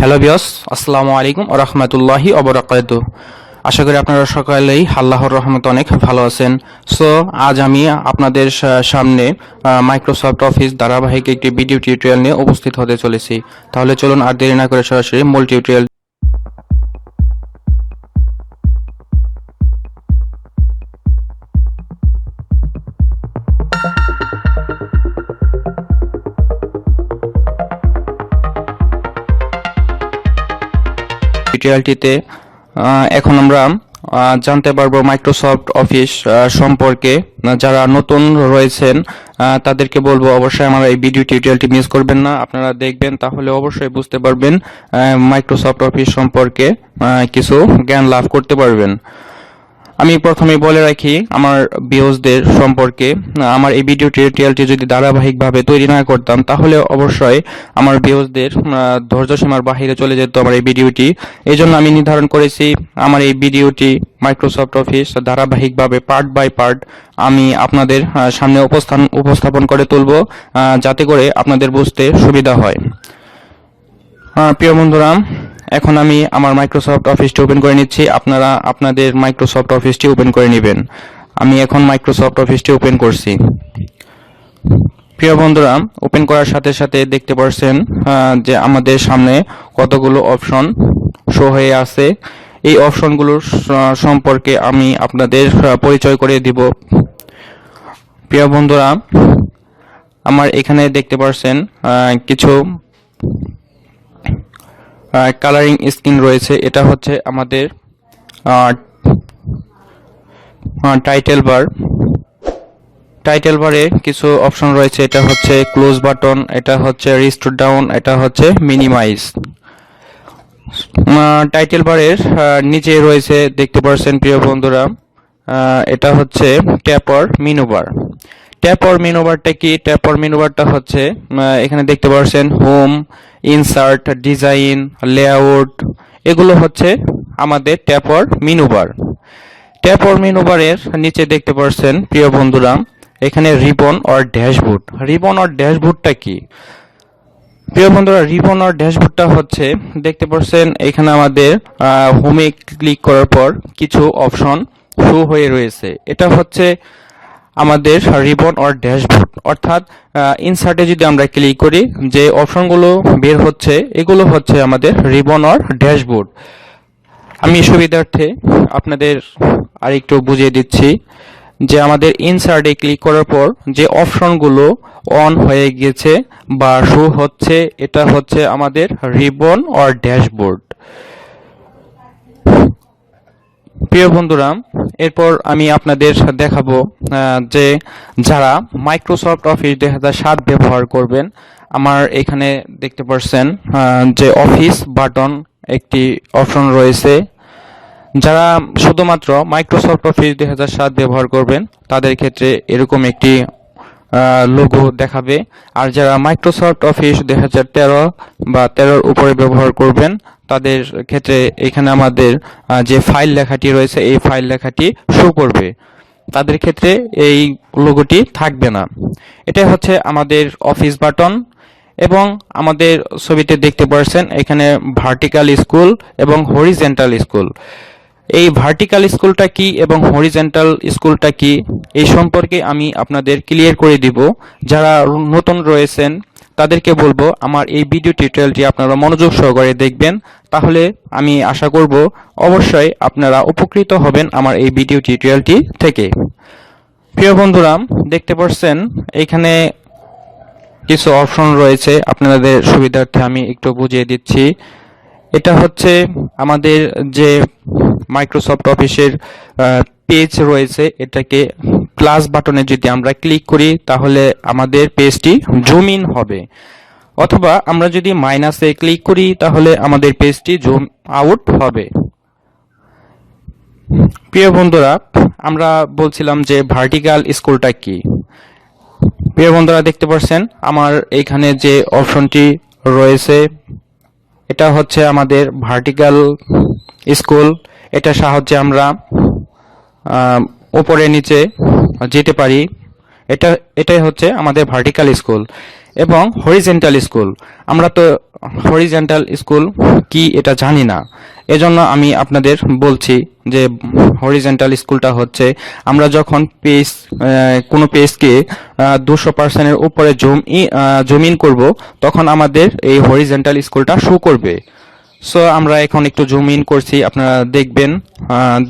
Hello বিয়স, আসসালামু আলাইকুম ওয়া রাহমাতুল্লাহি ওয়া বারাকাতুহু। আশা করি আপনারা সকলেই আল্লাহর রহমতে অনেক ভালো আছেন। সো আজ আমি আপনাদের সামনে মাইক্রোসফট অফিস ধারাবাহিক একটি ভিডিও টিউটোরিয়াল নিয়ে উপস্থিত হতে চলেছি। তাহলে চলুন আর দেরি না করে সরাসরি মূল টিউটোরিয়াল। টিউটোরিয়ালটিতে এখন আমরা জানতে পারবো মাইক্রোসফট অফিস সম্পর্কে। যারা নতুন রয়েছেন তাদেরকে বলবো অবশ্যই আমার এই ভিডিও টিউটোরিয়ালটি মিস করবেন না, আপনারা দেখবেন, তাহলে অবশ্যই বুঝতে পারবেন, মাইক্রোসফট অফিস সম্পর্কে কিছু জ্ঞান লাভ করতে পারবেন। আমি প্রথমে বলে রাখি আমার ভিউয়ার্সদের সম্পর্কে। আমার এই ভিডিও টিউটোরিয়ালটি যদি ধারাবাহিকভাবে তৈরি না করতাম তাহলে অবশ্যই আমার ভিউয়ার্সদের ধৈর্য সীমার বাহিরে চলে যেত আমার এই ভিডিওটি। এই জন্য আমি নির্ধারণ করেছি আমার এই ভিডিওটি মাইক্রোসফট অফিস ধারাবাহিকভাবে পার্ট বাই পার্ট আমি আপনাদের সামনে উপস্থাপন করে তুলব, যাতে করে আপনাদের বুঝতে সুবিধা হয়। প্রিয় বন্ধুরা, এখন আমি আমার মাইক্রোসফট অফিসটি ওপেন করে নিচ্ছি। আপনারা আপনাদের মাইক্রোসফট অফিসটি ওপেন করে নেবেন। আমি এখন মাইক্রোসফট অফিসটি ওপেন করছি। প্রিয় বন্ধুরা, ওপেন করার সাথে সাথে দেখতে পাচ্ছেন যে আমাদের সামনে কতগুলো অপশন শো হয়ে আছে। এই অপশনগুলোর সম্পর্কে আমি আপনাদের পরিচয় করে দিব। প্রিয় বন্ধুরা, আমার এখানে দেখতে পাচ্ছেন কিছু কালারিং স্ক্রিন রয়েছে। এটা হচ্ছে আমাদের টাইটেল বার। টাইটেল বারে কিছু অপশন রয়েছে। এটা হচ্ছে ক্লোজ বাটন, এটা হচ্ছে রিস্টোর ডাউন, এটা হচ্ছে মিনিমাইজ। টাইটেল বারের নিচে রয়েছে দেখতে পাচ্ছেন প্রিয় বন্ধুরা, এটা হচ্ছে tap or menu bar. Tap or menu বারটা কি? ট্যাপ অর মেনু বারটা হচ্ছে এখানে দেখতে পাচ্ছেন হোম, ইনসার্ট, ডিজাইন, লেআউট, এগুলো হচ্ছে আমাদের tap or menu bar. Tap or menu বারের নিচে দেখতে পাচ্ছেন প্রিয় বন্ধুরা এখানে ribbon or dashboard. Ribbon or ড্যাশবোর্ডটা কি? প্রিয় বন্ধুরা, রিবন অর ড্যাশবোর্ডটা হচ্ছে দেখতে পাচ্ছেন এখানে আমাদের হোমে ক্লিক করার পর কিছু অপশন শো হয়ে রয়েছে। এটা হচ্ছে আমাদের রিবন অর ড্যাশবোর্ড, অর্থাৎ ইনসার্টে যদি আমরা ক্লিক করি যে অপশনগুলো বের হচ্ছে এগুলো হচ্ছে আমাদের রিবন অর ড্যাশবোর্ড। আমি সুবিধার্থে আপনাদের আরেকটু বুঝিয়ে দিচ্ছি যে আমাদের ইনসার্টে ক্লিক করার পর যে অপশনগুলো অন হয়ে গেছে বা শো হচ্ছে এটা হচ্ছে আমাদের রিবন অর ড্যাশবোর্ড। প্রিয় বন্ধুরা, এরপর আমি আপনাদের দেখাবো যে যারা মাইক্রোসফট অফিস 2007 ব্যবহার করবেন, আমার এখানে দেখতে পাচ্ছেন যে অফিস বাটন একটি অপশন রয়েছে। যারা শুধুমাত্র মাইক্রোসফট অফিস 2007 ব্যবহার করবেন তাদের ক্ষেত্রে এরকম একটি লোগো দেখাবে। আর যারা মাইক্রোসফট অফিস 2013 বা 13 উপরে ব্যবহার করবেন তাদের ক্ষেত্রে এখানে আমাদের যে ফাইল লেখাটি রয়েছে এই ফাইল লেখাটি শো করবে, তাদের ক্ষেত্রে এই লোগোটি থাকবে না। এটা হচ্ছে আমাদের অফিস বাটন। এবং আমাদের ছবিতে দেখতে পাচ্ছেন এখানে ভার্টিক্যাল স্কুল এবং হরিজেন্টাল স্কুল। এই ভার্টিক্যাল স্কুলটা কি এবং হরিজেন্টাল স্কুলটা কি এই সম্পর্কে আমি আপনাদের ক্লিয়ার করে দিব। যারা নতুন রয়েছেন তাদেরকে বলবো আমার এই ভিডিও টিউটোরিয়ালটি আপনারা মনোযোগ সহকারে দেখবেন, তাহলে আমি আশা করব অবশ্যই আপনারা উপকৃত হবেন আমার এই ভিডিও টিউটোরিয়ালটি থেকে। প্রিয় বন্ধুরা, দেখতে পাচ্ছেন এখানে কিছু অপশন রয়েছে, আপনাদের সুবিধার্থে আমি একটু বুঝিয়ে দিচ্ছি। এটা হচ্ছে আমাদের যে মাইক্রোসফট অফিসের পেজ রয়েছে, এটাকে প্লাস বাটনে যদি আমরা ক্লিক করি তাহলে আমাদের পেজটি জুম ইন হবে, অথবা আমরা যদি মাইনাসে ক্লিক করি তাহলে আমাদের পেজটি জুম আউট হবে। প্রিয় বন্ধুরা, আমরা বলছিলাম যে ভার্টিক্যাল স্কুলটা কি। প্রিয় বন্ধুরা, দেখতে পাচ্ছেন আমার এখানে যে অপশনটি রয়েছে এটা হচ্ছে আমাদের ভার্টিক্যাল স্কুল। এটা সাহায্যে আমরা উপরে নিচে যেতে পারি। এটাই হচ্ছে আমাদের ভার্টিক্যাল স্কুল। এবং হরিজেন্টাল স্কুল। আমরা তো হরিজেন্টাল স্কুল কি এটা জানি না, এজন্য আমি আপনাদের বলছি যে হরিজেন্টাল স্কুলটা হচ্ছে আমরা যখন কোনো পেজকে 200% উপরে জুম ইন করব, তখন আমাদের এই হরিজেন্টাল স্কুলটা শো করবে। সো আমরা এখন একটু জুম ইন করছি, আপনারা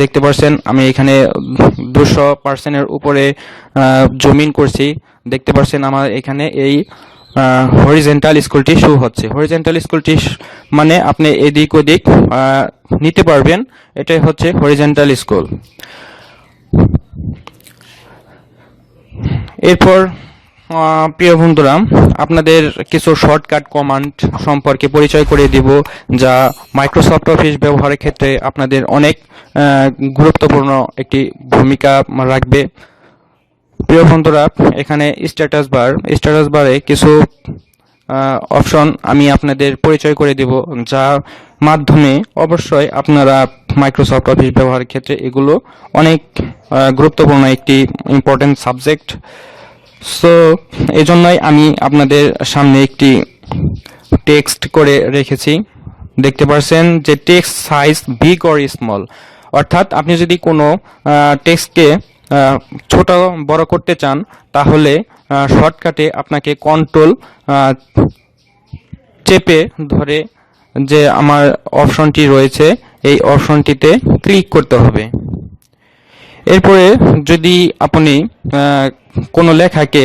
দেখতে পাচ্ছেন আমি এখানে 200% উপরে জুম ইন করছি। দেখতে পাচ্ছেন আমার এখানে এই হরিজেন্টাল স্কুলটি শো হচ্ছে। হরিজেন্টাল স্কুলটি মানে আপনি এদিক ওদিক নিতে পারবেন, এটাই হচ্ছে হরিজেন্টাল স্কুল। এরপর প্রিয় বন্ধুরা, আপনাদের কিছু শর্টকাট কমান্ড সম্পর্কে পরিচয় করে দিব, যা মাইক্রোসফট অফিস ব্যবহারের ক্ষেত্রে আপনাদের অনেক গুরুত্বপূর্ণ একটি ভূমিকা রাখবে। প্রিয় বন্ধুরা, এখানে স্ট্যাটাস বারে কিছু অপশন আমি আপনাদের পরিচয় করে দিব, যার মাধ্যমে অবশ্যই আপনারা মাইক্রোসফট অফিস ব্যবহারের ক্ষেত্রে এগুলো অনেক গুরুত্বপূর্ণ একটি ইম্পর্টেন্ট সাবজেক্ট। সো এই জন্যই আমি আপনাদের সামনে একটি টেক্সট করে রেখেছি। দেখতে পাচ্ছেন যে text size big or small, অর্থাৎ আপনি যদি কোনো টেক্সটকে ছোট বড় করতে চান, তাহলে শর্টকাটে আপনাকে কন্ট্রোল চেপে ধরে যে আমার অপশনটি রয়েছে এই অপশনটিতে ক্লিক করতে হবে। এরপরে যদি আপনি কোনো লেখাকে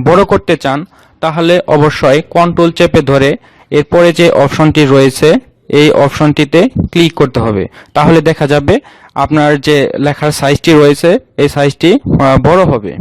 বড় করতে চান, তাহলে অবশ্যই কন্ট্রোল চেপে ধরে এরপরে যে অপশনটি রয়েছে এই অপশনটিতে ক্লিক করতে হবে, তাহলে দেখা যাবে আপনার যে লেখার সাইজটি রয়েছে এই সাইজটি বড় হবে।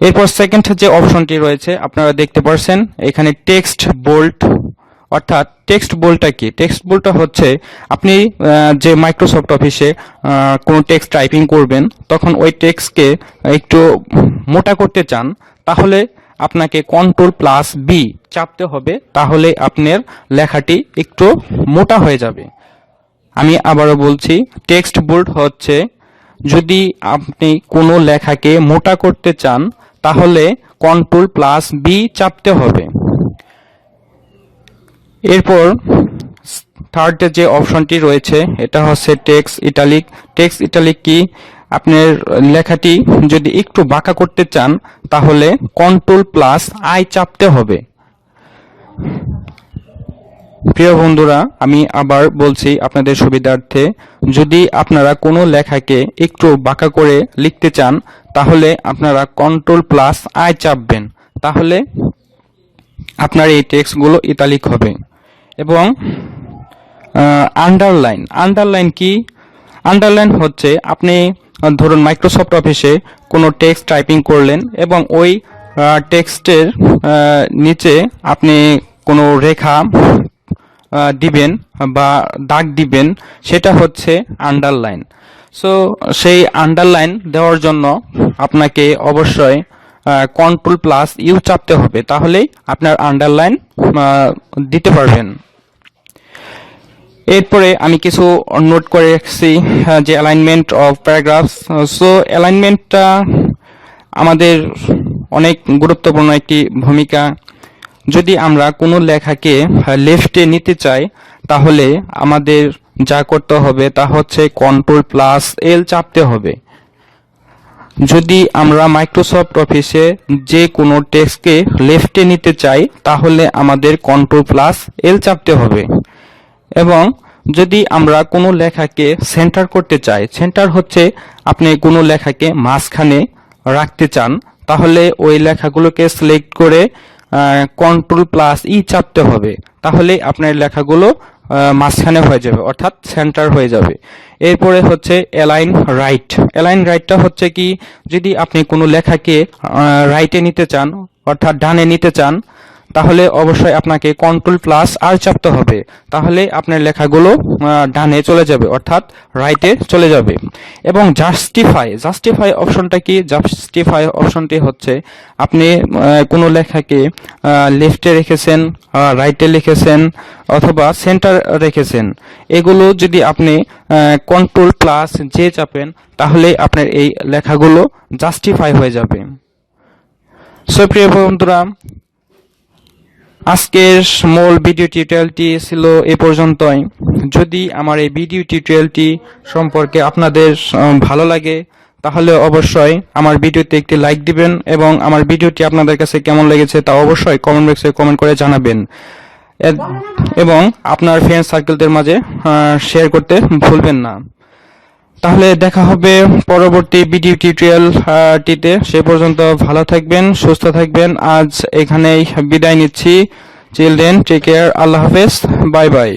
এরপর সেকেন্ড যে অপশনটি রয়েছে আপনারা দেখতে পাচ্ছেন এখানে টেক্সট বোল্ড, অর্থাৎ টেক্সট বোল্ডটা কি? টেক্সট বোল্ডটা হচ্ছে আপনি যে মাইক্রোসফট অফিসে কোনো টেক্সট টাইপিং করবেন, তখন ওই টেক্সটকে একটু মোটা করতে চান, তাহলে আপনাকে Ctrl+B চাপতে হবে, তাহলে আপনার লেখাটি একটু মোটা হয়ে যাবে। আমি আবারও বলছি, টেক্সট বোল্ড হচ্ছে যদি আপনি কোনো লেখাকে মোটা করতে চান, তাহলে Ctrl+B চাপতে হবে। এরপর থার্ড যে অপশনটি রয়েছে এটা হচ্ছে টেক্সট ইটালিক। টেক্সট ইটালিক কি? আপনার লেখাটি যদি একটু বাঁকা করতে চান, তাহলে Ctrl+I চাপতে হবে। প্রিয় বন্ধুরা, আমি আবার বলছি আপনাদের সুবিধার্থে, যদি আপনারা কোনো লেখাকে একটু বাঁকা করে লিখতে চান, তাহলে আপনারা Ctrl+I চাপবেন, তাহলে আপনার এই টেক্সটগুলো ইতালিক হবে। এবং আন্ডারলাইন কি? আন্ডারলাইন হচ্ছে আপনি ধরুন মাইক্রোসফট অফিসে কোনো টেক্সট টাইপিং করলেন এবং ওই টেক্সটের নিচে আপনি কোনো রেখা দিবেন বা দাগ দিবেন, সেটা হচ্ছে আন্ডারলাইন। সো সেই আন্ডারলাইন দেওয়ার জন্য আপনাকে অবশ্যই Ctrl+U চাপতে হবে, তাহলেই আপনার আন্ডারলাইন দিতে পারবেন। এরপরে আমি কিছু নোট করে রাখছি যে অ্যালাইনমেন্ট অফ প্যারাগ্রাফস। সো অ্যালাইনমেন্টটা আমাদের অনেক গুরুত্বপূর্ণ একটি ভূমিকা। যদি আমরা কোনো লেখাকে লেফটে নিতে চাই, তাহলে আমাদের যা করতে হবে তা হচ্ছে Ctrl+L চাপতে হবে। যদি আমরা মাইক্রোসফট অফিসে যে কোনো টেক্সটকে লেফটে নিতে চাই, তাহলে আমাদের Ctrl+L চাপতে হবে। এবং যদি আমরা কোনো লেখাকে সেন্টার করতে চাই, সেন্টার হচ্ছে আপনি কোনো লেখাকে মাঝখানে রাখতে চান, তাহলে ওই লেখাগুলোকে সিলেক্ট করে Ctrl+E চাপতে হবে, তাহলে আপনার লেখাগুলো মাঝখানে হয়ে যাবে, অর্থাৎ সেন্টার হয়ে যাবে। এরপরে হচ্ছে অ্যালাইন রাইটটা হচ্ছে কি? যদি আপনি কোনো লেখাকে রাইটে নিতে চান, অর্থাৎ ডানে নিতে চান, তাহলে অবশ্যই আপনাকে Ctrl+R চাপতে হবে, তাহলে আপনার লেখাগুলো ডানে চলে যাবে, অর্থাৎ রাইটে চলে যাবে। এবং জাস্টিফাই অপশনটা কি? জাস্টিফাই অপশনটি হচ্ছে আপনি কোনো লেখাকে লেফটে রেখেছেন, রাইটে লিখেছেন অথবা সেন্টার রেখেছেন, এগুলো যদি আপনি Ctrl+J চাপেন, তাহলে আপনার এই লেখাগুলো জাস্টিফাই হয়ে যাবে। সো প্রিয় বন্ধুরা, আজকের মূল ভিডিও টিউটোরিয়ালটি ছিল এ পর্যন্তই। যদি আমার এই ভিডিও টিউটোরিয়ালটি সম্পর্কে আপনাদের ভালো লাগে তাহলে অবশ্যই আমার ভিডিওতে একটি লাইক দিবেন এবং আমার ভিডিওটি আপনাদের কাছে কেমন লেগেছে তা অবশ্যই কমেন্ট বক্সে কমেন্ট করে জানাবেন এবং আপনার ফ্রেন্ড সার্কেলদের মাঝে শেয়ার করতে ভুলবেন না। তাহলে দেখা হবে পরবর্তী ভিডিও টিউটোরিয়ালটিতে। সে পর্যন্ত ভালো থাকবেন, সুস্থ থাকবেন। আজ এখানেই বিদায় নিচ্ছি। চিলড্রেন, টেক কেয়ার, আল্লাহ হাফেজ, বাই বাই।